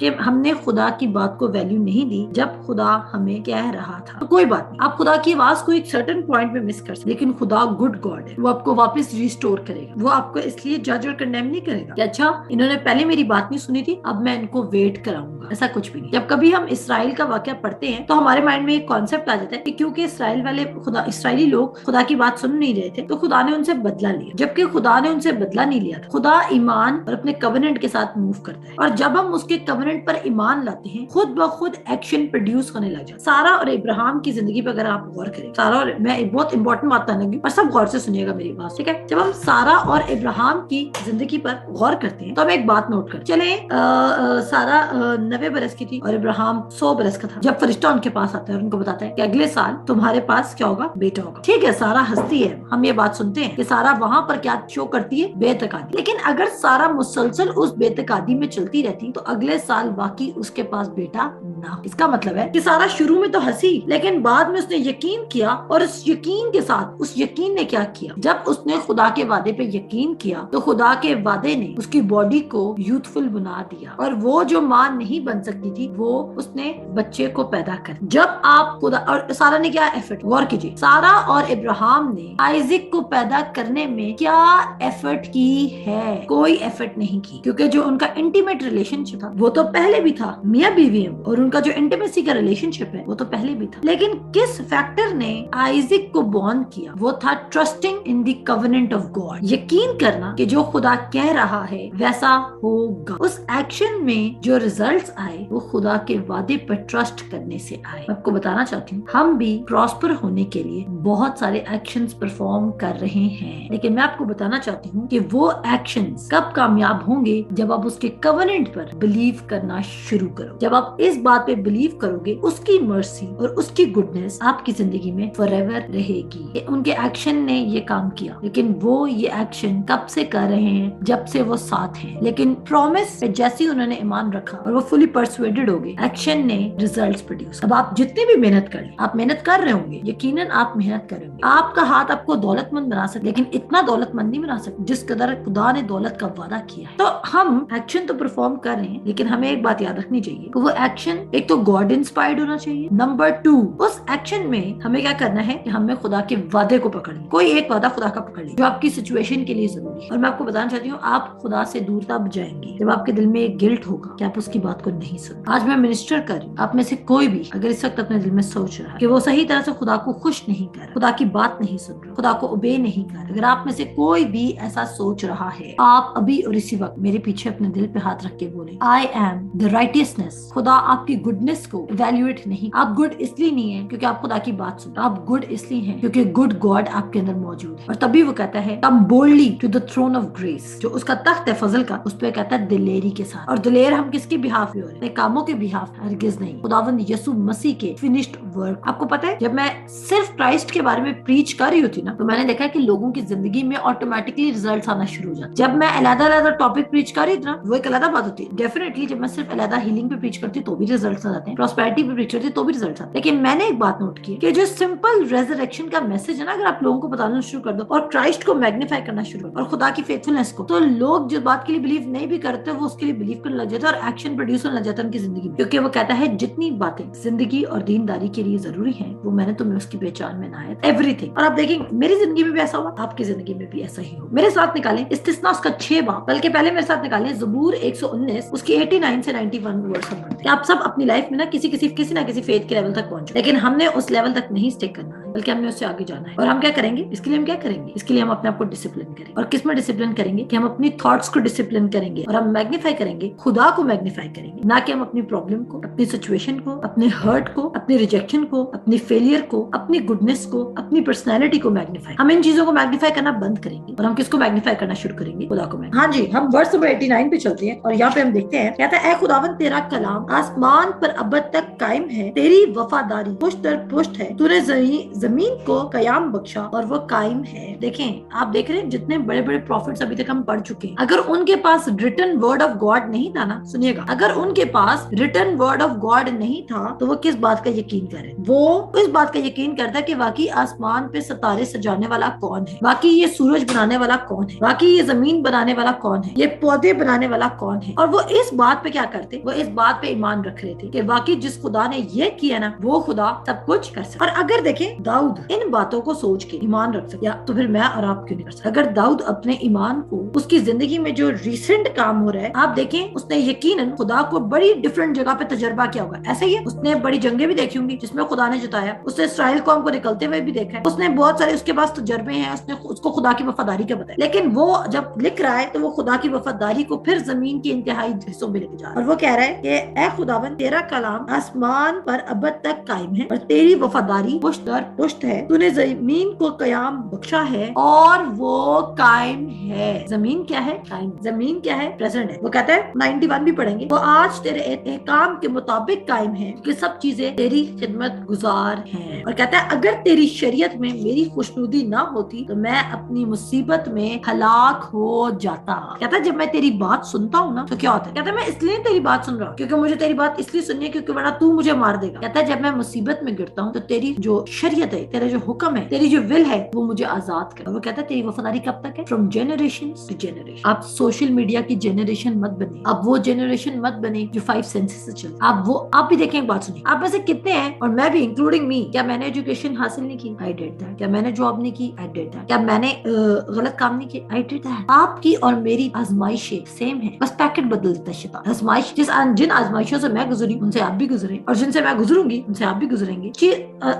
کہ ہم نے خدا کی بات کو ویلیو نہیں دی جب خدا ہمیں کہہ رہا تھا. تو کوئی بات نہیں, آپ خدا کی آواز کو ایک سرٹن پوائنٹ پہ مس کر سکتے, لیکن خدا گڈ گاڈ ہے, وہ آپ کو واپس ریسٹور کرے گا. وہ آپ کو اس لیے جج اور کنڈیم نہیں کرے گا کہ اچھا انہوں نے پہلے میری بات نہیں سنی تھی, اب میں ان کو ویٹ کراؤں گا. ایسا کچھ بھی نہیں. جب کبھی ہم اسرائیل کا واقعہ پڑھتے ہیں تو ہمارے مائنڈ میں ایک کانسیپٹ آ جاتا ہے کہ کیونکہ اسرائیلی لوگ خدا کی بات سن نہیں رہے تھے تو خدا نے ان سے بدلہ لیا, جبکہ خدا نے ان سے بدلہ نہیں لیا تھا. خدا ایمان اور اپنے کووننٹ کے ساتھ موو کرتا ہے, اور جب ہم اس کے کووننٹ پر ایمان لاتے ہیں خود بخود ایکشن پروڈیوس ہونے لگ جاتا ہے. سارا اور ابراہیم کی زندگی پہ اگر آپ غور کریں, سارا اور میں ایک بہت انپورٹنٹ بات بتانے لگی اور سب غور سے سنیے گا میری بات, ٹھیک ہے. جب ہم سارا اور ابراہیم کی زندگی پر غور کرتے ہیں تو ہم ایک بات نوٹ کریں. چلیں سارا 90 برس کی تھی اور ابراہیم 100 برس کا تھا جب فرشتہ ان کے پاس آتا ہے اور ان کو بتاتا ہے کہ اگلے سال تمہارے پاس کیا ہوگا, بیٹا ہوگا. ٹھیک ہے, سارا ہنستی ہے, ہم یہ بات سنتے ہیں کہ سارا وہاں پر کیا شو کرتی ہے, بے اعتقادی. لیکن اگر سارا مسلسل اس بے اعتقادی میں چلتی رہتی تو اگلے سال واقعی اس کے پاس بیٹا نہ. اس کا مطلب ہے کہ سارا شروع میں تو ہنسی, لیکن بعد میں اس نے یقین کیا, اور اس یقین کے ساتھ اس یقین نے کیا کیا, جب اس نے خدا کے وعدے پہ یقین کیا تو خدا کے وعدے نے اس کی باڈی کو یوتھفل بنا دیا, اور وہ جو ماں نہیں بن سکتی تھی وہ اس نے بچے کو پیدا کر. جب آپ خدا اور سارا نے کیا ایفرٹ, غور کیجیے, سارا اور ابراہیم نے آئزک کو پیدا کرنے میں کیا ایفرٹ کی ہے, کوئی ایفرٹ نہیں کی, کیونکہ جو ان کا انٹیمیٹ ریلیشن شپ تھا وہ تو پہلے بھی تھا, میاں بیوی ہیں, اور ان کا جو انٹیمیسی کا ریلیشن شپ ہے وہ تو پہلے بھی تھا. لیکن کس فیکٹر نے آئزک کو بورن کیا, وہ تھا trusting in the covenant of God, یقین کرنا کہ جو خدا کہہ رہا ہے ویسا ہوگا. اس ایکشن میں جو ریزلٹس آئے وہ خدا کے وعدے پر ٹرسٹ کرنے سے آئے. میں آپ کو بتانا چاہتی ہوں ہم بھی پراسپر ہونے کے لیے بہت سارے ایکشنز پرفارم کر رہے ہیں, لیکن میں آپ کو بتانا چاہتی ہوں کہ وہ ایکشنز کب کامیاب ہوں گے, جب آپ اس کے کووننٹ پر بلیو کرنا شروع کرو. جب آپ اس بات پہ بلیو کرو گے اس کی مرسی اور اس کی گڈنس آپ کی زندگی میں فار ایور رہے گی. ان کے ایکشن نے یہ کام کیا, لیکن وہ یہ ایکشن کب سے کر رہے ہیں, جب سے وہ ساتھ ہیں. لیکن پرومس پہ جیسے انہوں نے ایمان رکھا اور وہ فلی پرسویڈڈ ہو گئے, ایکشن نے ریزلٹس پروڈیوس. اب آپ جتنی بھی محنت کر لیں, آپ محنت کر رہے ہوں گے, یقیناً آپ محنت کریں گے, آپ کا ہاتھ آپ کو دولت مند بنا سکتے, لیکن اتنا دولت مند نہیں بنا سکتے جس قدر خدا نے دولت کا وعدہ کیا ہے. تو ہم ایکشن تو پرفارم کر رہے ہیں, لیکن ہمیں ایک بات یاد رکھنی چاہیے کہ وہ ایکشن ایک تو گاڈ انسپائرڈ ہونا چاہیے, نمبر 2 اس ایکشن میں ہمیں کیا کرنا ہے کہ ہمیں خدا کے وعدے کو پکڑ لیں, کوئی ایک وعدہ خدا کا پکڑ لیں جو آپ کی سچویشن کے لیے ضروری ہے. اور میں آپ کو بتانا چاہتی ہوں آپ خدا سے دور تب جائیں گے جب آپ کے دل میں ایک گلٹ ہوگا کہ آپ اس کی بات کو نہیں سن. آج میں منسٹر کر رہی ہوں, آپ میں سے کوئی بھی اگر اس وقت اپنے دل میں سوچ رہا ہے کہ وہ صحیح طرح سے خدا کو خوش نہیں کر رہا, خدا کی بات نہیں سن رہا, خدا کو اوبے نہیں کر رہا, اگر آپ میں سے کوئی بھی ایسا سوچ رہا ہے, آپ ابھی اور اسی وقت میرے پیچھے اپنے دل پہ ہاتھ رکھ کے بولیں I am the righteousness. خدا آپ کی گڈنس کو ایویلویٹ نہیں, آپ گڈ اس لیے نہیں ہیں کیونکہ آپ خدا کی بات سنتے, آپ گڈ اس لیے ہیں کیونکہ گڈ گاڈ آپ کے اندر موجود ہے. اور تبھی وہ کہتا ہے come boldly to the throne of grace, جو اس کا تخت ہے فضل کا, اس پہ کہتا ہے دلیری کے ساتھ. اور دلیر ہم کس کی بہاف پہ ہو رہے ہیں, کاموں کے بہاف, ہرگز نہیں, خداوند یسوع مسیح کے فنشڈ ورک. آپ کو پتہ ہے جب میں صرف کرائسٹ کے بارے میں پریچ کر رہی ہوتی نا, تو میں نے دیکھا کہ لوگوں کی زندگی میں آٹومیٹکلی ریزلٹس آنا شروع ہو جاتے. جب میں علیحدہ ٹاپک پریچ کر رہی تھی نا, وہ ایک علیحدہ بات ہوتی ہے. ڈیفینیٹلی جب میں صرف علیحدہ ہیلنگ پہ پریچ کرتی تو بھی ریزلٹس آ جاتے ہیں, پراسپیرٹی پہ پریچ کرتی تو بھی ریزلٹس آتے ہیں. لیکن میں نے ایک بات نوٹ کی کہ جو سمپل ریزریکشن کا میسج ہے نا, اگر آپ لوگوں کو بتانا شروع کر دو اور کرائسٹ کو میگنیفائی کرنا شروع کر دو اور خدا کی فیتھفلنس کو, تو لوگ جو بات کے لیے بلیو نہیں بھی کرتے وہ اس کے لیے بلیو کرنے لگ جاتے ہیں اور ایکشن پروڈیوس ہونے لگ جاتا ہے ان کی زندگی میں, کیونکہ وہ کہتا ہے جتنی باتیں زندگی اور دینداری کے لیے ضروری ہیں وہ میں نے تمہیں اس کی پہچان میں عنایت ایوری تھنگ. اور آپ دیکھیں میری زندگی میں بھی ایسا ہوا, آپ کی زندگی میں بھی ایسا ہی ہو. میرے ساتھ نکالیں استثنا اس کا 6 باب, بلکہ پہلے میرے ساتھ نکالیں زبور 119 اس کی 89 سے 91 ورڈ ہم پڑھتے ہیں. آپ سب اپنی لائف میں نا کسی نہ کسی فیتھ کے لیول تک پہنچو, لیکن ہم نے اس لیول تک نہیں اسٹیک کرنا ہے بلکہ ہم نے اس سے آگے جانا ہے. اور ہم کیا کریں گے, اس کے لیے ہم کیا کریں گے, اس کے لیے ہم اپنے آپ کو ڈسپلن کریں گے. اور کس میں ڈسپلن کریں گے کہ ہم اپنی تھاٹس کو ڈسپلن کریں گے, اور ہم میگنیفائی کریں گے, خدا کو میگنیفائی کریں گے, نہ کہ ہم اپنی پرابلم کو, اپنی سچویشن کو, اپنے ہرٹ کو, اپنی ریجیکشن کو, اپنی فیلئر کو, اپنی گڈنس کو, اپنی پرسنالٹی کو میگنیفائی. ہم ان چیزوں کو میگنیفائی کرنا بند کریں گے اور ہم کس کو میگنیفائی کرنا شروع کریں گے, خدا کو. ہاں جی, ہم ورس نمبر 89 پہ چلتے ہیں اور یہاں پہ ہم دیکھتے ہیں کہتا ہے اے خداوند تیرا کلام آسمان پر ابد تک قائم ہے, تیری وفاداری پشت در پشت ہے, تو نے जमीन को कयाम बख्शा और वो कायम है। देखें, आप देख रहे हैं जितने बड़े बड़े प्रॉफिट्स अभी तक हम पढ़ चुके हैं, अगर उनके पास रिटन वर्ड ऑफ गॉड नहीं था ना, सुनिएगा, अगर उनके पास रिटन वर्ड ऑफ गॉड नहीं था तो वो किस बात का यकीन करे? वो इस बात का यकीन करता कि वाकई आसमान पे सितारे सजाने वाला कौन है, वाकई ये सूरज बनाने वाला कौन है, वाकई ये जमीन बनाने वाला कौन है, ये पौधे बनाने वाला कौन है। और वो इस बात पे क्या करते, वो इस बात पे ईमान रख रहे थे कि वाकई जिस खुदा ने ये किया ना, वो खुदा सब कुछ कर सकता। और अगर देखें, दाऊद इन बातों को सोच के ईमान रख सकता, तो फिर मैं और आप क्यों नहीं कर सकते? अगर दाऊद अपने ईमान को, उसकी जिंदगी में जो रिसेंट काम हो रहा है, आप देखें, उसने यकीनन खुदा को बड़ी डिफरेंट जगह पे तजर्बा किया होगा। ऐसे ही उसने बड़ी जंगें भी देखी होंगी जिसमें खुदा ने जिताया, उसने इसराइल कौम को निकलते हुए भी देखा है, उसने बहुत सारे उसके पास तजर्बे हैं, उसने उसको खुदा की वफादारी का बताया। लेकिन वो जब लिख रहा है तो वो खुदा की वफादारी को फिर जमीन के इंतहाई हिस्सों में लेके जा रहा है, और वो कह रहा है कि ऐ खुदावन, तेरा कलाम आसमान पर अबद तक कायम है और तेरी वफादारी पुश्त दर पुश्त है, तूने जमीन को कयाम बख्शा है और वो कायम है। जमीन क्या है? कायम। जमीन क्या है? प्रेजेंट है। वो कहता है 91 भी पढ़ेंगे, वो आज तेरे एहकाम के मुताबिक कायम है कि सब चीजें तेरी खिदमत गुजार हैं। और कहता है अगर तेरी शरीयत में मेरी खुशनुदी ना होती तो मैं अपनी मुसीबत में हलाक हो जाता। कहता है जब मैं तेरी बात सुनता हूँ ना तो क्या होता है? कहता है मैं इसलिए तेरी बात सुन रहा हूँ क्योंकि मुझे तेरी बात इसलिए सुननी है क्योंकि वरना तू मुझे मार देगा। कहता है जब मैं मुसीबत में गिरता हूँ तो तेरी जो शरीयत है, तेरा जो हुक्म है, तेरी जो विल है, वो मुझे आजाद कर। वो कहता है तेरी वफादारी कब तक है? From generation to generation. आप सोशल मीडिया की जनरेशन मत बने, आप वो जनरेशन मत बने जो 5 सेंसेस से चले। आप भी देखें, एक बात सुनिए, आप में से कितने हैं, और मैं भी इंक्लूडिंग मी, क्या मैंने एजुकेशन हासिल नहीं की? I did that. क्या मैंने जॉब नहीं की? I did that. क्या मैंने गलत काम नहीं किया? I did that. आपकी और मेरी आजमाइशें सेम है, बस पैकेट बदल देता है शैतान। आजमाइश जिन आजमाइशों से मैं गुजरी उनसे आप भी गुजरे, और जिनसे मैं गुजरूंगी उनसे आप भी गुजरेंगे।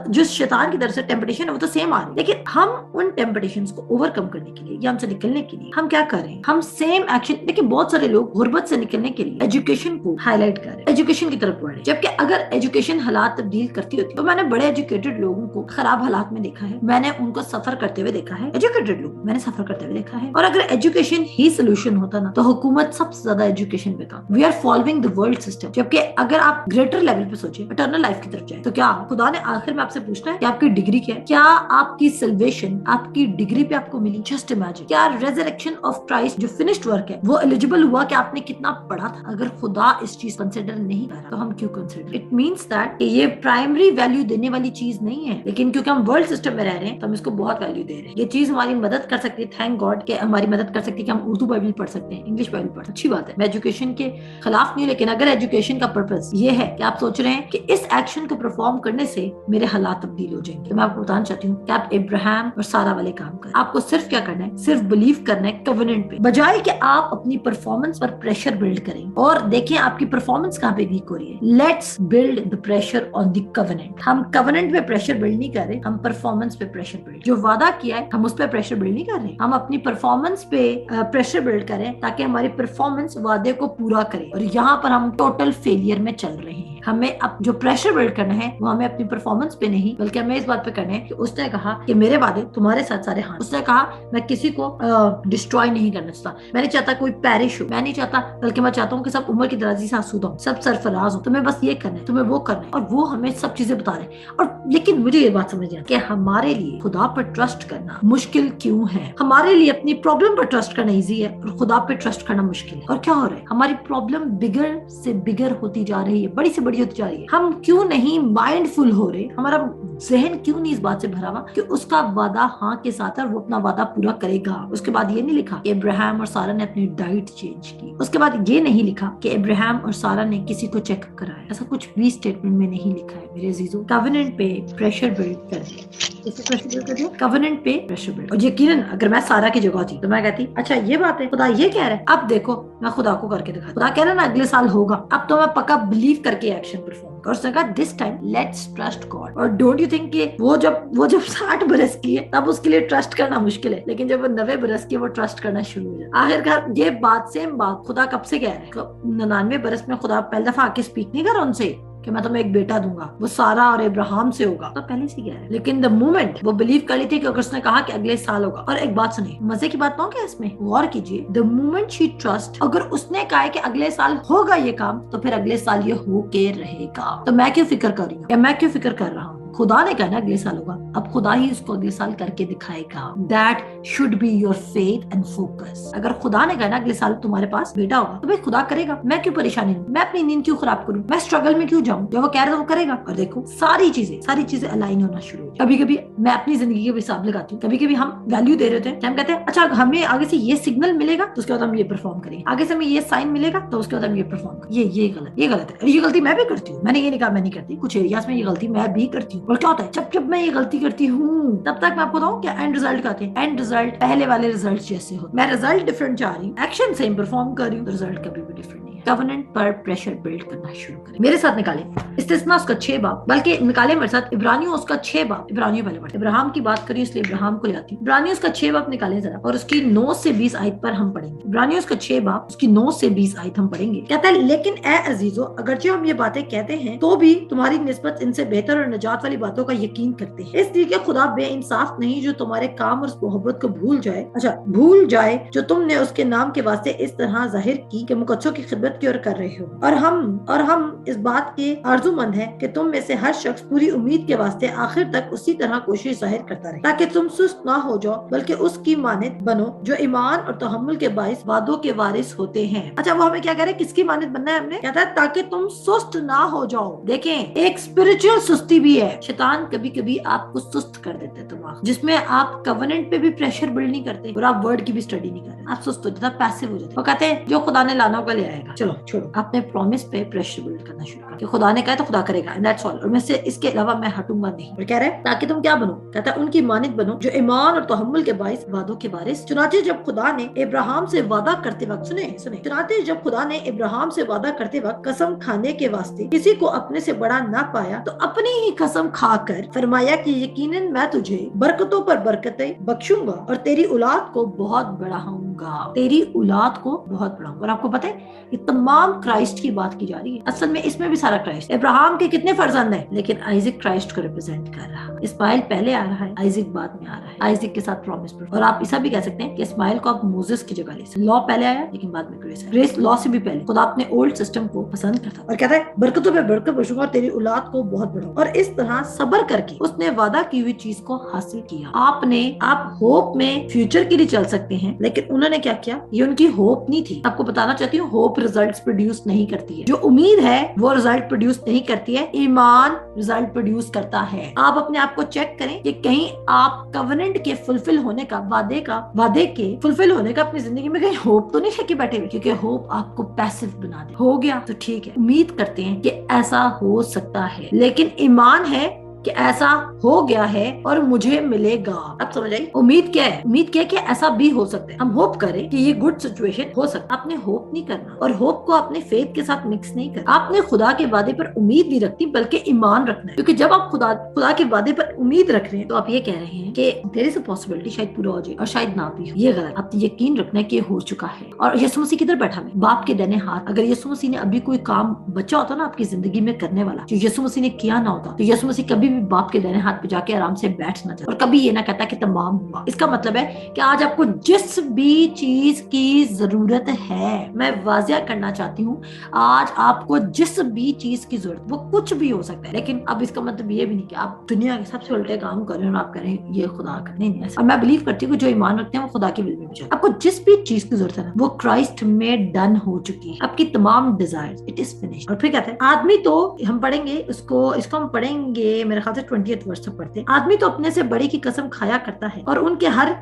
जो शैतान की तरफ से टेम्पटेशन है वो तो सेम आ रही है, लेकिन हम उन टेम्पटेशंस को ओवरकम करने के लिए या हमसे निकलने के लिए हम क्या कर रहे हैं? हम सेम एक्शन। देखिए बहुत सारे लोग गुर्बत से निकलने के लिए एजुकेशन को हाईलाइट कर रहे हैं, एजुकेशन की तरफ बढ़ रहे हैं, जबकि अगर एजुकेशन हालात तब्दील करती होती तो मैंने बड़े एजुकेटेड लोगों को खराब हालात में देखा है, मैंने उनको सफर करते हुए देखा है, एजुकेटेड लोग मैंने सफर करते हुए देखा है। और अगर एजुकेशन ही सोल्यूशन होता ना तो हुकूमत सबसे ज्यादा एजुकेशन पे काम। We are following the world system. जबकि अगर आप ग्रेटर लेवल पे सोचे, इटर्नल लाइफ की तरफ जाए, तो क्या खुदा ने आखिर में आपसे पूछना है कि आपकी डिग्री क्या है? क्या आपकी सल्वेशन आपकी डिग्री पे आपको मिली? जस्ट इमेजिन, क्या रेजरेक्शन ऑफ क्राइस्ट जो फिनिश्ड वर्क है वो एलिजिबल हुआ कि आपने कितना पढ़ा था? अगर खुदा इस चीज कंसिडर नहीं कर रहा तो हम क्यों कंसिडर? इट मींस दैट ये प्राइमरी वैल्यू देने वाली चीज नहीं है, लेकिन क्योंकि हम वर्ल्ड सिस्टम में रह रहे हैं तो हम इसको बहुत वैल्यू दे रहे हैं। ये चीज हमारी मदद कर सकती है, थैंक गॉड कि हमारी मदद कर सकती है कि हम उर्दू बाइबल पढ़ सकते हैं, इंग्लिश बाइबल पढ़ सकते हैं, अच्छी बात है, मैं एजुकेशन के खिलाफ नहीं, लेकिन अगर एजुकेशन का पर्पस ये है कि आप सोच रहे हैं कि इस एक्शन को परफॉर्म करने से मेरे हालात तब्दील हो जाएंगे, तो मैं आपको बताना चाहती हूँ कि आप इब्राहिम और सारा वाले काम करें। आपको सिर्फ क्या करना है? सिर्फ बिलीव करना है कवेनेंट पे, बजाय कि आप अपनी परफॉर्मेंस पर प्रेशर बिल्ड करें। और देखें आपकी परफॉर्मेंस कहाँ पे वीक हो रही है। Let's build the pressure on the covenant. हम कवेनेंट पे प्रेशर बिल्ड नहीं कर रहे, हम परफॉर्मेंस पे प्रेशर बिल्ड, जो वादा किया है हम उस पर प्रेशर बिल्ड नहीं कर रहे, हम अपनी परफॉर्मेंस पे प्रेशर बिल्ड करें ताकि हमारी परफॉर्मेंस वादे को पूरा करे। और यहाँ पर हम टोटल फेलियर में चल रहे हैं। हमें अब जो प्रेशर बिल्ड करना है वो हमें अपनी परफॉर्मेंस पे नहीं, बल्कि हमें इस बात पे करना है कि उसने कहा कि मेरे वादे तुम्हारे साथ सारे हाँ। उसने कहा मैं किसी को डिस्ट्रॉय नहीं करना चाहता, मैं नहीं चाहता कोई पैरिश हो, मैं नहीं चाहता, बल्कि मैं चाहता हूँ कि सब उम्र की दराजी से आसूदा हो, सब सरफराज हो। तुम्हें बस ये करना है, तुम्हें वो करना है, और वो हमें सब चीजें बता रहे हैं। और लेकिन मुझे ये बात समझ नहीं आती कि हमारे लिए खुदा पर ट्रस्ट करना मुश्किल क्यों है? हमारे लिए अपनी प्रॉब्लम पर ट्रस्ट करना इजी है और खुदा पे ट्रस्ट करना मुश्किल है। और क्या हो रहा है? हमारी प्रॉब्लम बिगर से बिगर होती जा रही है, बड़ी से बड़ी होती जा रही है। हम क्यों नहीं माइंडफुल हो रहे? हमारा जहन क्यों नहीं इस बात से भरा हुआ कि उसका वादा हाँ के साथ है, वो अपना वादा पूरा करेगा। उसके बाद ये नहीं लिखा कि इब्राहिम और सारा ने अपनी डाइट चेंज की। उसके बाद ये नहीं लिखा कि इब्राहिम और सारा ने किसी को चेकअप कराया। ऐसा कुछ भी स्टेटमेंट में नहीं लिखा है मेरे अजीजों। कवेनेंट पे प्रेशर बिल्ड कर दिया, कवेनेंट पे प्रेशर बिल्ड। और यकीनन अगर मैं सारा की जगह थी तो मैं कहती अच्छा ये बात है, खुदा ये कह रहा है, अब देखो मैं खुदा को करके दिखा। खुदा कह रहा है ना अगले साल होगा, अब तो मैं पक्का बिलीव करके एक्शन परफॉर्म। और उसने कहा this time let's trust God. और डोंट यू थिंक कि वो जब 60 बरस की है तब उसके लिए ट्रस्ट करना मुश्किल है, लेकिन जब वो 90 बरस की है वो ट्रस्ट करना शुरू हो जाए। आखिरकार ये बात सेम बात खुदा कब से कह रहा है? 99 बरस में खुदा पहली दफा आके स्पीक नहीं कर रहा उनसे कि मैं तुम्हें एक बेटा दूंगा, वो सारा और इब्राहिम से होगा, तो पहले से कह रहा है। लेकिन द मोमेंट वो बिलीव कर ली थी कि अगर उसने कहा कि अगले साल होगा। और एक बात सुनिए, मजे की बात पाऊं क्या इसमें? गौर कीजिए, द मोमेंट शी ट्रस्ट, अगर उसने कहा है कि अगले साल होगा ये काम, तो फिर अगले साल ये हो के रहेगा। तो मैं क्यों फिक्र कर रही हूँ, मैं क्यों फिक्र कर रहा हूँ? खुदा ने कहा ना अगले साल होगा, अब खुदा ही उसको अगले साल करके दिखाएगा। That should be your faith and focus. अगर खुदा ने कहा ना अगले साल तुम्हारे पास बेटा होगा, तो भाई खुदा करेगा। मैं क्यों परेशानी हूँ, मैं अपनी नींद क्यों खराब करूँ, मैं स्ट्रगल में क्यों जाऊँ, जो वो कह रहा है वो करेगा। और देखो सारी चीजें अलाइन होना शुरू हो। कभी कभी मैं अपनी जिंदगी के हिसाब लगाती हूँ, कभी कभी हम वैल्यू दे रहे थे, हम कहते हैं अच्छा हमें आगे से ये सिग्नल मिलेगा तो उसके बाद हम ये परफॉर्म करेंगे, आगे से हमें ये साइन मिलेगा तो उसके बाद हम ये परफॉर्म करेंगे। ये गलत है। ये गलती मैं भी करती हूँ, मैंने ये नहीं कहा मैं नहीं करती, कुछ एरियाज में ये गलती मैं भी करती हूँ। और क्या होता है जब मैं ये गलती करती हूँ, तब तक मैं आपको बताऊँ क्या एंड रिजल्ट का एंड रिजल्ट पहले वाले रिजल्ट जैसे हो। मैं रिजल्ट डिफरेंट चाह रही हूँ, एक्शन सेम परफॉर्म कर रही हूँ, रिजल्ट कभी भी डिफरेंट नहीं है। कवेनेंट पर प्रेशर बिल्ड करना शुरू करें। मेरे साथ निकाले इस्तिस्ना उसका 6 बाब, बल्कि निकाले मेरे साथ इब्रानियों उसका 6 बाब। इब्रानियों पहले पढ़े, इब्राहिम की बात करी इसलिए इब्राहिम को ले आती हूँ। इब्रानियों उसका 6 बाब निकाले जरा, और उसकी 9 से 20 आयत पर हम पढ़ेंगे। इब्रानियों उसका 6 बाब उसकी 9 से 20 आयत हम पढ़ेंगे। कहता है लेकिन ए अजीजो, अगरचे हम ये बातें कहते हैं तो भी तुम्हारी निस्बत इनसे बेहतर और नजात वाली बातों का यकीन करते हैं, इसलिए कि खुदा बेइंसाफ नहीं जो तुम्हारे काम और मोहब्बत को भूल जाए जो तुमने उसके नाम के वास्ते इस तरह जाहिर की कि मुकद्दसों की खिदमत की ओर कर रहे हो। और हम इस बात के आरज़ूमंद हैं कि तुम में से हर शख्स पूरी उम्मीद के वास्ते आखिर तक उसी तरह कोशिश जाहिर करता रहे, ताकि तुम सुस्त ना हो जाओ बल्कि उसकी मानद बनो जो ईमान और तहम्मुल के बाइस वादों के वारिस होते हैं। अच्छा वो हमें क्या कह रहे हैं, किसकी मानद बनना है हमने, कहता है ताकि तुम सुस्त ना हो जाओ। देखें एक स्पिरिचुअल सुस्ती भी है। शैतान कभी कभी आपको सुस्त कर देते हैं दिमाग, जिसमें आप कवेनेंट पे भी प्रेशर बिल्ड नहीं करते और आप वर्ड की भी स्टडी नहीं करते, आप सुस्त हो जाते, पैसिव हो जाते। वो कहते हैं जो खुदा ने लाना होगा ले आएगा, चलो छोड़ो, आपने प्रॉमिस पे प्रेशर बिल्ड करना शुरू कर, खुदा ने कहा तो खुदा करेगा, एंड दैट्स ऑल। और मैं से इसके अलावा मैं हटूंगा नहीं। और कह रहे हैं ताकि तुम क्या बनो, कहता है उनकी मानद बनो जो ईमान और तहम्मुल के बाइस वादों के वारिस। चुनांचे जब खुदा ने इब्राहिम से वादा करते वक्त सुने चुनांचे जब खुदा ने इब्राहिम से वादा करते वक्त कसम खाने के वास्ते किसी को अपने से बड़ा ना पाया, तो अपनी ही कसम खाकर फरमाया कि यकीनन मैं तुझे बरकतों पर बरकतें बख्शूंगा और तेरी औलाद को बहुत बढ़ाऊंगा, तेरी औलाद को बहुत बढ़ाऊंगा। और आपको पता है ये तमाम क्राइस्ट की बात की जा रही है, असल में इसमें भी सारा क्राइस्ट। इब्राहिम के कितने फर्जंद हैं, लेकिन आइजक क्राइस्ट को रिप्रेजेंट कर रहा है। इस्माइल पहले आ रहा है, आइजक बाद में आ रहा है, आइजक के साथ प्रॉमिस पर। और आप ऐसा भी कह सकते हैं कि इस्माइल को आप मोसेस की जगह ले सकते। लॉ पहले आया लेकिन बाद में ग्रेस है। ग्रेस लॉ से भी पहले खुदा अपने ओल्ड सिस्टम को पसंद करता और कहता है बरकतों पे बरकत बख्शूंगा और तेरी औलाद को बहुत बढ़ाऊंगा। और इस तरह सब्र करके उसने वादा की हुई चीज को हासिल किया। आप होप में फ्यूचर के लिए चल सकते हैं, लेकिन उन्होंने क्या किया, ये उनकी होप नहीं थी। आपको बताना चाहती हूँ होप रिजल्ट्स प्रोड्यूस नहीं करती है, जो उम्मीद है वो रिजल्ट प्रोड्यूस नहीं करती है, ईमान रिजल्ट प्रोड्यूस करता है। आप अपने आप को चेक करें कि कहीं आप कवेनेंट के फुलफिल होने का वादे के फुलफिल होने का अपनी जिंदगी में कहीं होप तो नहीं है कि बैठे हुए, क्योंकि होप आपको पैसिव बना दे। हो गया तो ठीक है, उम्मीद करते हैं कि ऐसा हो सकता है, लेकिन ईमान है कि ऐसा हो गया है और मुझे मिलेगा। अब समझ आई उम्मीद क्या है, उम्मीद क्या है कि ऐसा भी हो सकता है। हम होप करें कि ये गुड सिचुएशन हो सकता है। आपने होप नहीं करना, और होप को अपने फेथ के साथ मिक्स नहीं करना। आपने खुदा के वादे पर उम्मीद नहीं रखनी बल्कि ईमान रखना है, क्योंकि जब आप खुदा के वादे पर उम्मीद रख रहे हैं तो आप ये कह रहे हैं कि देयर इज अ पॉसिबिलिटी शायद पूरा हो जाए और शायद ना भी हो। ये गलत। आपने यकीन रखना है कि हो चुका है। और यीशु मसीह किधर बैठा है, बाप के दाहिने हाथ। अगर यीशु मसीह ने अभी कोई काम बचा होता ना आपकी जिंदगी में करने वाला, जो यीशु मसीह ने किया ना होता, तो यीशु मसीह कभी भी बाप के दाहिने हाथ पे जाके आराम से बैठ ना जाए और कभी ये ना कहता कि तमाम हुआ। इसका मतलब है कि आज आपको जिस भी चीज की जरूरत है, मैं वाजिया करना चाहती हूँ, आज आपको जिस भी चीज की जरूरत, वो कुछ भी हो सकता है, लेकिन अब इसका मतलब ये भी नहीं कि आप दुनिया के सबसे उल्टे काम कर रहे हो और आप करें ये खुदा का नहीं। और मैं बिलीव करती हूँ जो ईमान रखते हैं वो खुदा की विल में भी चलते हैं। आपको जिस भी चीज की जरूरत है ना, वो क्राइस्ट में डन हो चुकी है। आपकी तमाम डिजायर्स, इट इज फिनिश्ड। और फिर कहते हैं आदमी तो हम पढ़ेंगे इसको हम पढ़ेंगे मेरे ख्याल से 20th वर्ष तक पढ़ते हैं। आदमी तो अपने से बड़े की कसम खाया करता है और उनके हर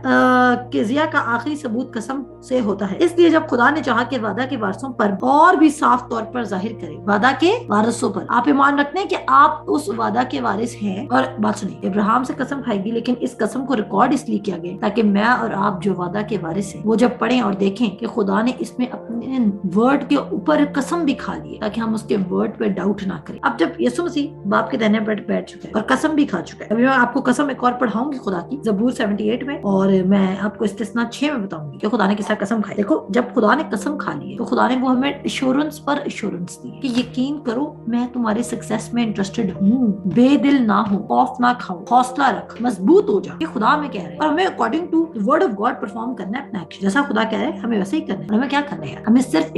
किजिया का आखिरी सबूत कसम से होता है। इसलिए जब खुदा ने चाहा कि वादा के वारसों पर और भी साफ तौर पर जाहिर करे, वादा के वारसों पर आप ईमान रखते हैं कि आप उस वादा के वारिस हैं। और बात सुनिए, इब्राहिम से कसम खाएगी, लेकिन इस कसम को रिकॉर्ड इसलिए किया गया ताकि मैं और आप जो वादा के वारिस हैं वो जब पढ़ें और देखें कि खुदा ने इसमें अपने वर्ड के ऊपर कसम भी खा ली, ताकि हम उसके वर्ड पे डाउट ना करें। अब जब यीशु मसीह बाप के दाहिने पर बैठ चुका है और कसम भी खा चुका है, अभी मैं आपको कसम एक और पढ़ाऊंगी खुदा की, ज़बूर 78 में, और मैं आपको इस्तिस्ना 6 में बताऊंगी कि खुदा ने किस तरह कसम खाई। देखो जब खुदा ने कसम खा ली है तो खुदा ने वो हमें एश्योरेंस पर एश्योरेंस दी कि यकीन करो मैं तुम्हारे सक्सेस में इंटरेस्टेड हूँ, बेदिल ना हो, खौफ ना खाओ, हौसला रख, मजबूत हो जा। ये खुदा में कह रहे हैं और हमें according to word of God perform करना है अपना एक्शन। जैसा खुदा कह रहे हैं हमें वैसे ही करना है। हमें क्या करना है, हमें सिर्फ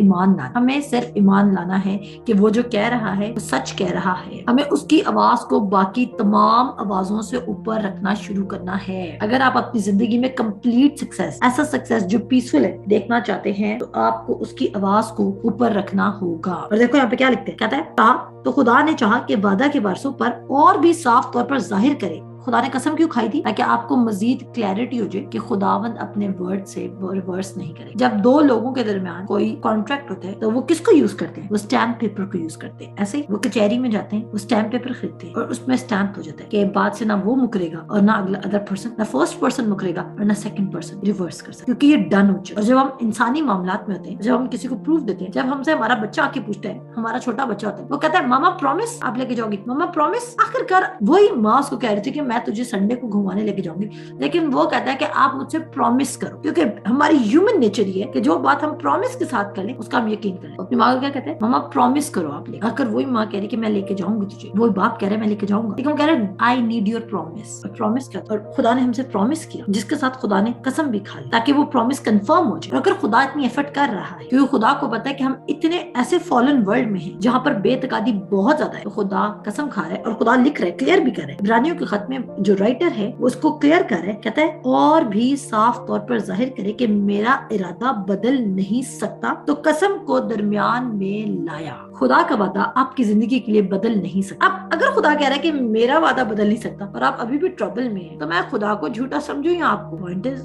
ईमान लाना है कि वो जो कह रहा है वो सच कह रहा है। हमें उसकी आवाज को बाकी باقی تمام آوازوں سے اوپر رکھنا شروع کرنا ہے۔ اگر آپ اپنی زندگی میں کمپلیٹ سکسیس، ایسا سکسیس جو پیسفل ہے، دیکھنا چاہتے ہیں تو آپ کو اس کی آواز کو اوپر رکھنا ہوگا۔ اور دیکھو یہاں پہ کیا لکھتے ہیں، کہتا ہے کہا تو خدا نے چاہا کہ وعدہ کے وارثوں پر اور بھی صاف طور پر ظاہر کرے۔ خدا نے قسم کیوں کھائی تھی؟ تاکہ آپ کو مزید کلیئرٹی ہو جائے کہ خداوند اپنے ورڈ سے ریورس نہیں کرے۔ جب دو لوگوں کے درمیان کوئی کانٹریکٹ ہوتا ہے تو وہ کس کو یوز کرتے ہیں؟ وہ اسٹیمپ پیپر کو یوز کرتے ہیں۔ ایسے ہی وہ کچہری میں جاتے ہیں، وہ اسٹیمپ پیپر خریدتے ہیں اور اس میں اسٹیمپ ہو جاتا ہے کہ بات سے نہ وہ مکرے گا اور نہ اگلا ادر پرسن، نہ فرسٹ پرسن مکرے گا اور نہ سیکنڈ پرسن ریورس کر سکتا، کیونکہ یہ ڈن ہو چکا۔ اور جب ہم انسانی معاملات میں ہوتے ہیں، جب ہم کسی کو پروف دیتے ہیں، جب ہم سے ہمارا بچہ آ کے پوچھتا ہے، ہمارا چھوٹا بچہ ہوتا ہے، وہ کہتا ہے ماما پرومس آپ لے کے جاؤ گی، ماما پرومس۔ آخر کار وہی ماں اس کو کہہ رہی تھی کہ میں تجھے سنڈے کو گھمانے لے کے جاؤں گی، لیکن وہ کہتا ہے کہ آپ مجھ سے پرومس کرو، کیونکہ ہماری ہیومن نیچر یہ ہے کہ جو بات ہم پرومس کے ساتھ کر لیں اس کا ہم یقین کریں۔ اپنی ماں کو کیا کہتے ہیں؟ ماما پرومس کرو آپ لے۔ اگر وہی ماں کہہ رہی کہ میں لے کے جاؤں گی تجھے، وہی باپ کہہ رہے میں لے کے جاؤں گا، لیکن وہ کہہ رہے I need your promise. Promise کیا؟ اور خدا نے ہم سے پرومس کیا جس کے ساتھ خدا نے قسم بھی کھا لی تاکہ وہ پرومس کنفرم ہو جائے۔ اور اگر خدا اتنی ایفرٹ کر رہا ہے کیونکہ خدا کو پتا ہے کہ ہم اتنے ایسے فالن ورلڈ میں ہیں جہاں پر بے اعتقادی بہت زیادہ ہے، تو خدا قسم کھا رہا ہے اور خدا لکھ رہا ہے، کلیئر بھی کر رہا ہے۔ عبرانیوں کے خط میں جو رائٹر ہے وہ اس کو کلیئر کر رہا ہے، کہتا ہے اور بھی صاف طور پر ظاہر کرے کہ میرا ارادہ بدل نہیں سکتا، تو قسم کو درمیان میں لایا۔ خدا کا وعدہ آپ کی زندگی کے لیے بدل نہیں سکتا۔ اب اگر خدا کہہ رہا ہے کہ میرا وعدہ بدل نہیں سکتا اور آپ ابھی بھی ٹربل میں ہیں، تو میں خدا کو جھوٹا سمجھوں یا آپ کو؟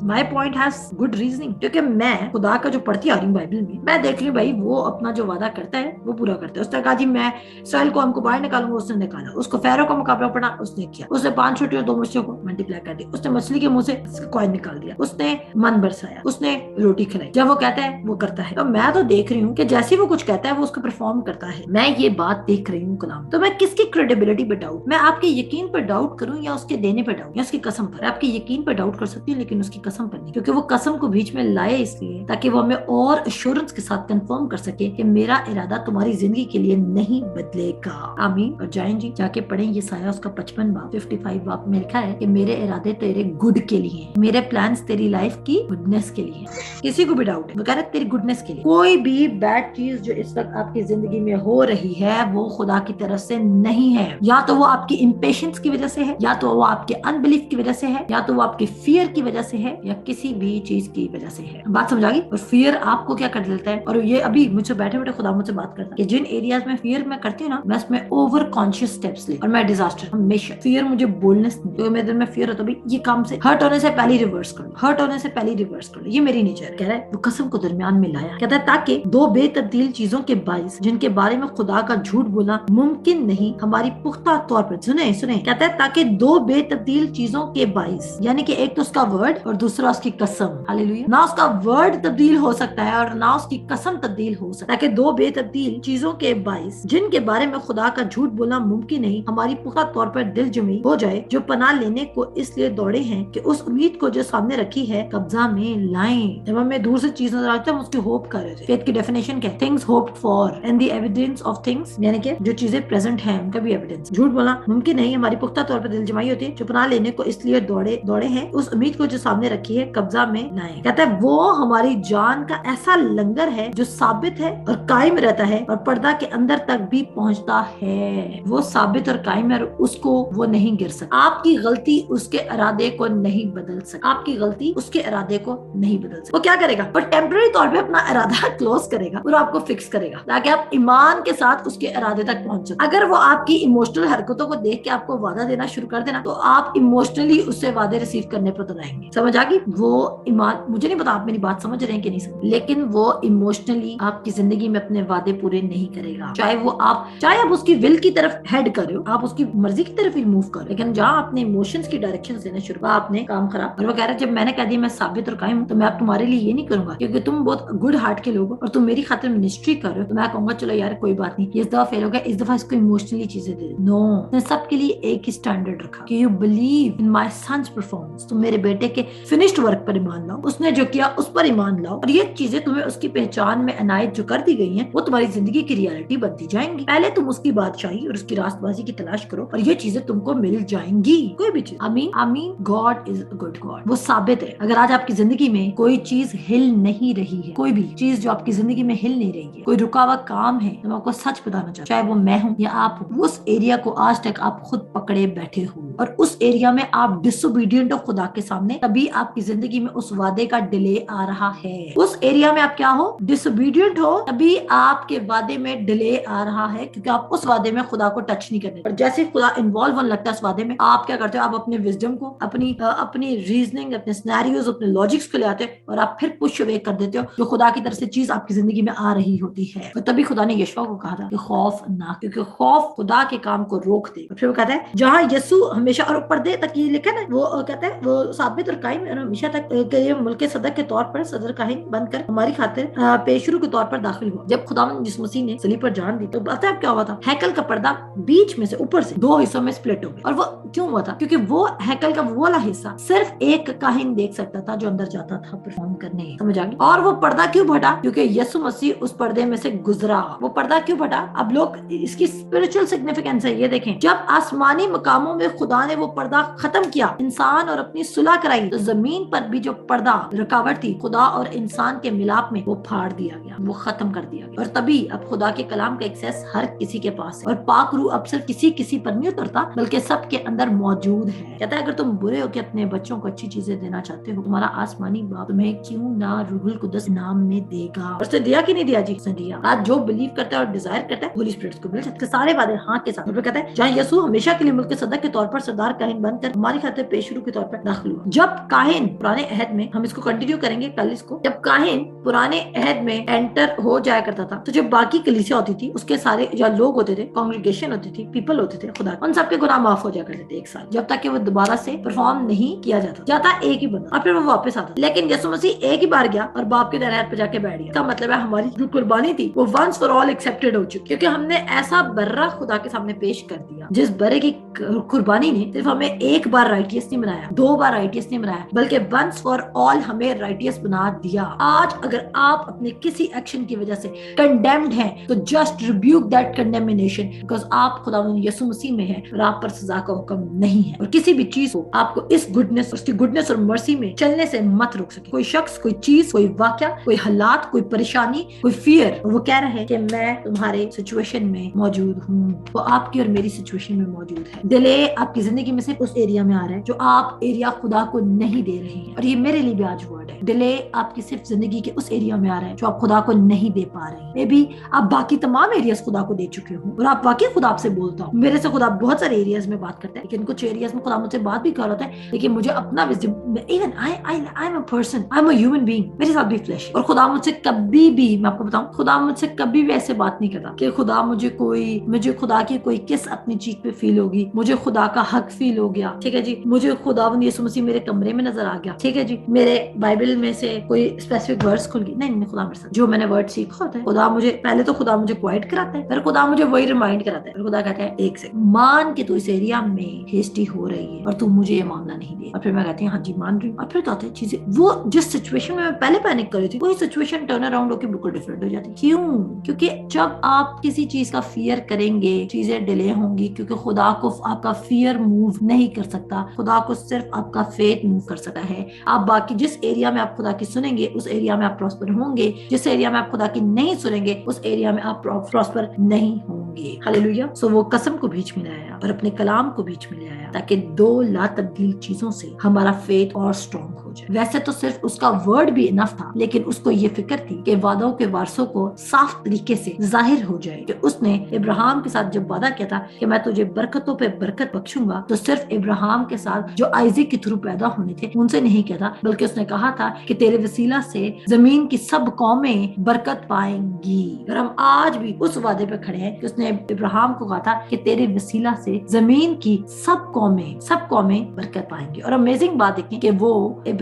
My point has good reasoning, کیونکہ میں خدا کا جو پڑھتی آ رہی ہوں بائبل میں دیکھ رہی ہوں بھائی وہ اپنا جو وعدہ کرتا ہے وہ پورا کرتا ہے۔ اس نے کہا جی میں اسرائیل کو ہم کو باہر نکالوں گا، اس نے نکالا۔ اس کو فیرو کا مقابلہ پڑا، اس نے کیا۔ اس نے 5 چھوٹی اور 2 مچھلیوں کو ملٹیپلائی کر دیا۔ اس نے مچھلی کے منہ سے کوائن نکال دیا۔ اس نے من برسایا، اس نے روٹی کھلائی۔ جب وہ کہتا ہے وہ کرتا ہے۔ تو میں تو دیکھ رہی ہوں کہ جیسے وہ کچھ کہتا ہے وہ اس کو پرفارم کرتا ہے۔ میں یہ بات دیکھ رہی ہوں کلام، تو میں کس کی کریڈیبلٹی پہ ڈاؤٹ؟ میں آپ کے یقین پر ڈاؤٹ کروں یا اس کے دینے پہ ڈاؤٹ، یا اس کی قسم پر؟ آپ کے یقین پر ڈاؤٹ کر سکتی ہوں لیکن اس کی قسم پر نہیں، کیونکہ وہ قسم کو بیچ میں لائے اس لیے تاکہ وہ ہمیں اور ایشورنس کے ساتھ کنفرم کر سکے کہ میرا ارادہ تمہاری زندگی کے لیے نہیں بدلے گا۔ آمین۔ اور جائیں جی جا کے پڑھیں یہ سایہ اس کا 55 باب 55 باب میں لکھا ہے کہ میرے ارادے تیرے گڈ کے لیے ہیں، میرے پلانز تیری لائف کی گڈنس کے لیے ہیں۔ کسی کو بھی ڈاؤٹ ہے وہ کہہ رہے تیری گڈنس کے لیے۔ کوئی بھی بیڈ چیز جو اس وقت آپ کی زندگی میں ہو رہی ہے وہ خدا کی طرف سے نہیں ہے، یا تو وہ آپ کی امپیشنس کی وجہ سے ہے، یا تو وہ آپ کے انبلیف کی وجہ سے ہے، یا تو وہ آپ کے فیئر کی وجہ سے ہے، یا کسی بھی چیز کی وجہ سے ہے۔ بات سمجھ آ گئی؟ اور فیئر آپ کو کیا کر دیتا ہے، اور یہ ابھی مجھ سے بیٹھے بیٹھے خدا مجھ سے بات کرتا ہے کہ جن ایریاز میں فیئر میں کرتی ہوں نا، میں اس میں اوور کانشیس سٹیپس لے اور میں ڈیزاسٹر ہمیشہ فیئر مجھے بولنس نہیں، کیونکہ میرے دل میں فیئر ہوتا ہے یہ کام سے ہرٹ ہونے سے پہلے ریورس کر لو، ہرٹ ہونے سے پہلے ریورس کر لو، یہ میری نیچر۔ کہہ رہا ہے وہ قسم کو درمیان میں لایا، کہتا ہے تاکہ 2 بے تبدیل چیزوں کے باعث جن کے بارے میں خدا کا جھوٹ بولنا ممکن نہیں ہماری پختہ طور پر سنیں کہتا ہے تاکہ 2 بے تبدیل چیزوں کے باعث، یعنی کہ ایک تو اس کا ورڈ اور دوسرا اس کی قسم۔ ہاللیلویا۔ نہ اس کا ورڈ تبدیل ہو سکتا ہے اور نہ اس کی قسم تبدیل ہو سکتا ہے، تاکہ 2 بے تبدیل چیزوں کے باعث جن کے بارے میں خدا کا جھوٹ بولنا ممکن نہیں ہماری پختہ طور پر دل جمی ہو جائے، جو پناہ لینے کو اس لیے دوڑے ہیں کہ اس امید کو جو سامنے رکھی ہے قبضہ میں لائیں۔ جب ہمیں دور سے چیز نظر آتی ہے ہم اس کی ہوپ کر رہے تھے۔ فیتھ کی ڈیفینیشن کیا ہے؟ Things hoped for and the evidence of things, یعنی کہ جو چیزیں پریزنٹ ہیں ان کا بھی ایویڈنس۔ جھوٹ بولنا ممکن نہیں ہماری پختہ طور پر دل جمائی ہوتی ہے، جو پناہ لینے کو اس لیے دوڑے ہیں اس امید کو جو سامنے رکھی ہے قبضہ میں لائیں۔ کہتا ہے وہ ہماری جان کا ایسا لنگر ہے جو ثابت ہے اور قائم رہتا ہے اور پردہ کے اندر تک بھی پہنچتا ہے۔ وہ ثابت اور قائم ہے اور اس کو وہ نہیں گر سکتا۔ آپ کی غلطی اس کے ارادے کو نہیں بدل سکتی، آپ کی غلطی اس کے ارادے کو نہیں بدل سکتی۔ وہ کیا کرے گا؟ پر ٹیمپرری طور پہ اپنا ارادہ کلوز کرے گا اور آپ کو فکس کرے گا تاکہ آپ ایمان کے ساتھ اس کے ارادے تک پہنچ سکیں۔ اگر وہ آپ کی ایموشنل حرکتوں کو دیکھ کے آپ کو وعدہ دینا شروع کر دینا تو آپ ایموشنلی اس سے وعدے ریسیو کرنے پر اتر آئیں گے۔ سمجھ آ گئی؟ وہ ایمان، مجھے نہیں پتا آپ میری بات سمجھ رہے ہیں کہ نہیں سمجھ، لیکن وہ ایموشنلی آپ کی زندگی میں اپنے وعدے پورے نہیں کرے گا، چاہے آپ اس کی ول کی طرف ہیڈ کر رہے ہو، آپ اس کی مرضی کی طرف ہی موو کر، لیکن جہاں اپنے ایموشنز کی ڈائریکشن دینا شروع آپ نے کام خراب۔ اور وہ کہہ رہا ہے جب میں نے کہہ دیا میں ثابت اور قائم ہوں تو میں اب تمہارے لیے یہ نہیں کروں گا کیونکہ تم بہت گڈ ہارٹ کے لوگ ہو اور تم میری خاطر منسٹری کر رہے ہو، تو میں کہوں گا چلو یار کوئی بات نہیں، اس دفعہ فیل ہو گیا، اس دفعہ اس کو ایموشنلی چیزیں دے دو۔ نو، نے سب کے لیے ایک ہی سٹینڈرڈ رکھا کہ you believe in my since performance, تم میرے بیٹے کے فنشڈ ورک پر ایمان لاؤ، اس نے جو کیا اس پر ایمان لاؤ، اور یہ چیزیں تمہیں اس کی پہچان میں عنایت جو کر دی گئی ہیں وہ تمہاری زندگی کی ریالٹی بنتی جائیں گی۔ پہلے تم اس کی بادشاہی اور اس کی راست بازی کی تلاش کرو اور یہ چیزیں تم کو مل جائیں पाएंगी कोई भी चीज। आमीन आमीन। God is a good God, वो साबित है। अगर आज आपकी जिंदगी में कोई चीज हिल नहीं रही है, कोई भी चीज जो आपकी जिंदगी में हिल नहीं रही है, कोई रुका हुआ काम है, तो मैं आपको सच बताना चाहता हूं, चाहे वो मैं हूं या आप हो, उस एरिया को आज तक आप खुद पकड़े बैठे हो और उस एरिया में आप डिसोबीडियंट हो खुदा के सामने, तभी आपकी जिंदगी में उस वादे का डिले आ रहा है। उस एरिया में आप क्या हो, डिसोबीडियंट हो, तभी आपके वादे में डिले आ रहा है, क्योंकि आप उस वादे में खुदा को टच नहीं करते। और जैसे खुदा इन्वॉल्व होने लगता है उस वादे में, आप क्या करते हो, आप अपने विजडम को, अपनी रीजनिंग, अपने सिनेरियोज, अपने लॉजिक्स को ले आते हो और आप फिर पुश अवे कर देते हो जो खुदा की तरफ से चीज आपकी जिंदगी में आ रही होती है। तो तभी खुदा ने यशुआ को कहा था कि खौफ ना, क्योंकि खौफ खुदा के काम को रोक दे। फिर वो कहता है जहाँ यीशु हमेशा, और पर्दे तक ये लिखा है, वो कहता है वो साबित और कायम हमेशा तक ये मुल्क सदर के तौर पर सदर काहिन बनकर हमारी खातिर पेशरू के तौर पर दाखिल हुआ। जब खुदावंद यीशु मसीह ने सलीब पर जान दी तो पता है क्या हुआ था, हैकल का पर्दा बीच में से ऊपर से 2 हिस्सों में स्प्लिट हो गया। और वो क्यों हुआ था, क्योंकि वो हैकल का वो वाला हिस्सा सिर्फ एक काहिन देख सकता था जो अंदर जाता था परफॉर्म करने, समझ आ गई। और वो पर्दा क्यों फटा, क्योंकि यीशु मसीह उस पर्दे में से गुजरा। वो पर्दा क्यों फटा, अब लोग इसकी स्पिरिचुअल सिग्निफिकेंस है ये देखें। जब आसमानी मकामों में खुदा ने वो पर्दा खत्म किया, इंसान और अपनी सुलह कराई, तो जमीन पर भी जो पर्दा रुकावट थी खुदा और इंसान के मिलाप में, वो फाड़ दिया गया, वो खत्म कर दिया गया। और तभी अब खुदा के कलाम का एक्सेस हर किसी के पास है। और पाक रूह अब सिर्फ किसी पर नहीं उतरता, बल्कि सबके अंदर मौजूद है। कहता है अगर तुम बुरे हो के अपने बच्चों को अच्छी चीजें देना चाहते हो, तुम्हारा आसमानी बाप तुम्हें क्यों ना रूहुल कुदस नाम में देगा। और उसने दिया कि नहीं दिया जी, उसने दिया। आज जो बिलीव करता है और डिजायर करता है, होली स्पिरिट को मिल जाता है। सारे वादे हाँ के साथ। कहता है जहाँ यीशु हमेशा के लिए मुल्क सदर के तौर पर सरदार काहिन बनकर हमारी खातिर पेशरू के तौर पर दाखिल हुआ। जब काहिन पुराने अहद में, हम इसको कंटिन्यू करेंगे कल इसको, जब काहिन पुराने अहद में एंटर हो जाया करता था, तो जब बाकी कलीसिया होती थी, उसके सारे जो लोग होते थे, कांग्रीगेशन होती थी, पीपल होते थे, खुदा उन सबके गुनाह माफ हो जाया करते थे 1 साल, जब तक कि वो दोबारा से परफॉर्म नहीं किया जाता एक ही बंदा, और फिर वो वापस आता। लेकिन यीशु मसीह एक ही बार गया और बाप के दाहिने हाथ पे जाके बैठ गया। इसका मतलब है हमारी जो कुर्बानी थी वो वंस फॉर ऑल एक्सेप्टेड हो चुकी, क्योंकि हमने ऐसा बर्रा खुदा के सामने पेश कर दिया, जिस बर्रे की कुर्बानी ने सिर्फ हमें एक बार राइटियस नहीं बनाया, 2 बार राइटियस नहीं बनाया, बल्कि वंस फॉर ऑल हमें राइटियस बना दिया। आज अगर आप अपने किसी एक्शन की वजह से कंडेम्ड हैं, तो जस्ट रिब्यूक दैट कंडेमिनेशन, बिकॉज आप खुदावंद यीशु मसीह में हैं और आप पर सजा का हुक्म नहीं है। और किसी भी चीज को आपको इस गुडनेस, उसकी गुडनेस और मर्सी में चलने से मत रोक सके। कोई शख्स, कोई चीज, कोई वाक्या, कोई हालात, कोई परेशानी, कोई फियर, वो कह रहे हैं कि मैं तुम्हारे सिचुएशन में मौजूद हूँ, वो आपकी और मेरी सिचुएशन में मौजूद है। डिले आपकी जिंदगी में सिर्फ उस एरिया में आ रहा है जो आप एरिया खुदा को नहीं दे रहे हैं। और ये मेरे लिए भी आज वर्ड है, डिले आपकी सिर्फ जिंदगी के उस एरिया में आ रहा है जो आप खुदा को नहीं दे पा रहे हैं। मे बी आप बाकी तमाम एरियाज खुदा को दे चुके हो और आप वाकई खुदा आपसे बोलता हूँ। मेरे से खुदा बहुत सारे एरियाज में बात करता है, लेकिन कुछ एरियाज में खुदा मुझसे बात भी कर रहा है, लेकिन मुझे अपना wisdom, even I am a person, I am a human being, मेरे साथ भी फ्लैश है। और खुदा मुझसे कभी भी, मैं आपको बताऊं, खुदा मुझसे कभी भी ऐसे बात नहीं करता कि खुदा मुझे खुदा की कोई किस अपनी चीज पे फील होगी, मुझे खुदा का हक फील हो गया, ठीक है जी, मुझे खुदावंद यीशु मसीह मेरे कमरे में नजर आ गया, ठीक है जी, मेरे बाइबल में से कोई स्पेसिफिक वर्ड्स खुल गई। नहीं, खुदा मेरे साथ जो मैंने वर्ड सीखा होता है, खुदा मुझे पहले तो खुदा मुझे क्वाइट कराता है, फिर खुदा मुझे वही रिमाइंड कराता है। खुदा कहता है एक सेकंड, मान के तू इस एरिया में हेस्टी हो रही है और तू मुझे ये मानना नहीं दे। और फिर मैं कहती हूँ हाँ जी मान रही हूँ। और फिर क्या होता है, चीजें वो जिस सिचुएशन में मैं पहले पैनिक कर रही थी, वही सिचुएशन टर्न अराउंड होकर बिल्कुल डिफरेंट हो जाती है। क्यों? क्योंकि जब आप किसी चीज का फियर करेंगे, चीजें डिले होंगी, क्योंकि खुदा को आपका फियर मूव नहीं कर सकता, खुदा को सिर्फ आपका फेथ मूव कर सकता है। आप बाकी जिस एरिया में आप खुदा की सुनेंगे उस एरिया में आप प्रॉस्पर होंगे, जिस एरिया में आप खुदा की नहीं सुनेंगे उस एरिया में आप प्रॉस्पर नहीं होंगे। हालेलुया। सो वो कसम को बीच में लाया और अपने कलाम को बीच में ले आया, ताकि 2 ला तब्दील चीजों से हमारा फेथ और स्ट्रॉन्ग हो जाए। वैसे तो सिर्फ उसका वर्ड भी इनफ था, लेकिन उसको ये फिक्र थी कि वादों के वारसों को साफ तरीके से जाहिर हो जाए कि उसने इब्राहिम के साथ जब वादा किया था कि मैं तुझे बरकतों पे बरकत बख्शूंगा, तो सिर्फ इब्राहिम के साथ जो आइज़िक के थ्रू पैदा होने थे उनसे नहीं किया था, बल्कि उसने कहा था कि तेरे वसीला से जमीन की सब कौमें बरकत पाएंगी। और हम आज भी उस वादे पे खड़े हैं कि उसने इब्राहिम को कहा था कि तेरे वसीला से जमीन की सब कौमें बरकत पाएंगी। और अमेजिंग बात देखें कि वो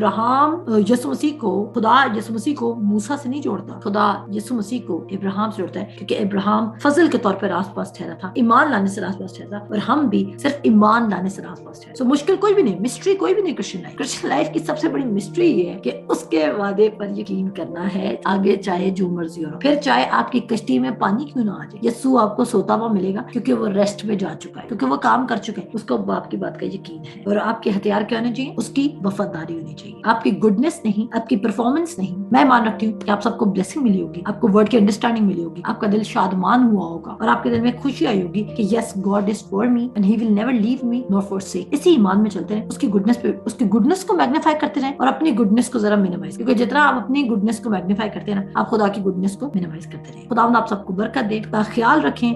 ابراہیم یسوع مسیح کو خدا یسوع مسیح کو موسیٰ سے نہیں جوڑتا، خدا یسوع مسیح کو ابراہیم سے جوڑتا ہے، کیونکہ ابراہیم فضل کے طور پر راست باز ٹھہرا تھا، ایمان لانے سے راست باز ٹھہرا تھا، اور ہم بھی صرف ایمان لانے سے راست باز ٹھہرا۔ سو مشکل کوئی بھی نہیں، مسٹری کوئی بھی نہیں کرسچن لائف کی سب سے بڑی مسٹری یہ ہے کہ اس کے وعدے پر یقین کرنا ہے، آگے چاہے جو مرضی ہو، پھر چاہے آپ کی کشتی میں پانی کیوں نہ آ جائے۔ یسوع آپ کو سوتا ہوا ملے گا کیونکہ وہ ریسٹ میں جا چکا ہے، کیونکہ وہ کام کر چکا ہے، اس کو باپ کی بات کا یقین ہے، اور آپ کے ہتھیار کیا ہونے چاہیے؟ اس کی وفاداری ہونی چاہیے، آپ کی گڈنس نہیں، آپ کی پرفارمنس نہیں۔ میں مان رکھتی ہوں کہ آپ سب کو بلیسنگ ملی ہوگی، آپ کو ورڈ کی انڈرسٹینڈنگ ملی ہوگی، آپ کا دل شادمان ہوا ہوگا، اور آپ کے دل میں خوشی آئی ہوگی کہ yes God is for me and he will never leave me nor forsake. اسی ایمان میں چلتے رہیں، اس کی گڈنس کو میگنیفائی کرتے رہیں، اور اپنی گڈنس کو ذرا مینیمائز، کیونکہ جتنا آپ اپنی گڈنس کو میگنیفائی کرتے ہیں نا، آپ خدا کی گڈنس کو مینیمائز کرتے رہیں۔ خداوند آپ سب کو برکت دے، خیال رکھیں۔